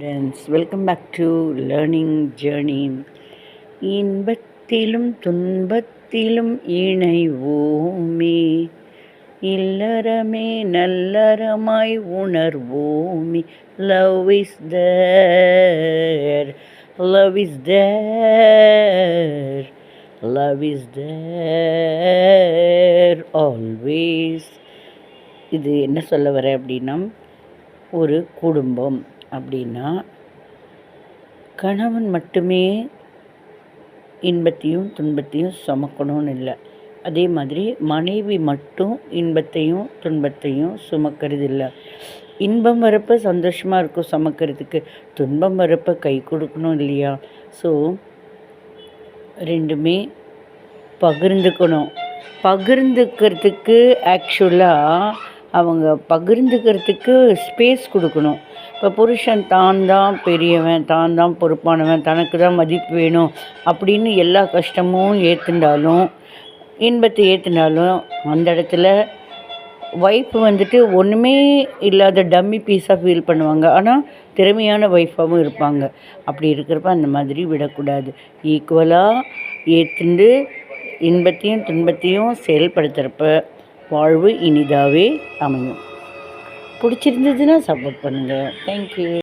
Friends, welcome back to Learning Journey. இன்பத்திலும் துன்பத்திலும் இணைவோமே, இல்லறமே நல்லறமாய் உணர்வோமே. Love is there, love is there, love is there always. இது என்ன சொல்ல வர அப்படின்னா, ஒரு குடும்பம் அப்படின்னா கணவன் மட்டுமே இன்பத்தையும் துன்பத்தையும் சுமக்கணும்னு இல்லை. அதே மாதிரி மனைவி மட்டும் இன்பத்தையும் துன்பத்தையும் சுமக்கிறது இல்லை. இன்பம் வரப்போ சந்தோஷமாக இருக்கும் சுமக்கிறதுக்கு, துன்பம் வரப்போ கை கொடுக்கணும் இல்லையா? ஸோ ரெண்டுமே பகிர்ந்துக்கணும். பகிர்ந்துக்கிறதுக்கு ஆக்சுவலாக அவங்க பகிர்ந்துக்கிறதுக்கு ஸ்பேஸ் கொடுக்கணும். இப்போ புருஷன் தான் தான் பெரியவன், தான் தான் பொறுப்பானவன், தனக்கு தான் மதிப்பு வேணும் அப்படின்னு எல்லா கஷ்டமும் ஏற்றுண்டாலும், இன்பத்தை ஏற்றுனாலும், அந்த இடத்துல ஒய்ஃப் ஒன்றுமே இல்லாத டம்மி பீஸாக ஃபீல் பண்ணுவாங்க. ஆனால் திறமையான ஒய்ஃபாகவும் இருப்பாங்க. அப்படி இருக்கிறப்ப அந்த மாதிரி விடக்கூடாது. ஈக்குவலாக ஏற்றுண்டு இன்பத்தையும் துன்பத்தையும் செயல்படுத்துகிறப்ப வாழ்வு இனிதாகவே அமையும். பிடிச்சிருந்ததுன்னா சப்போர்ட் பண்ணுங்கள். தேங்க்யூ.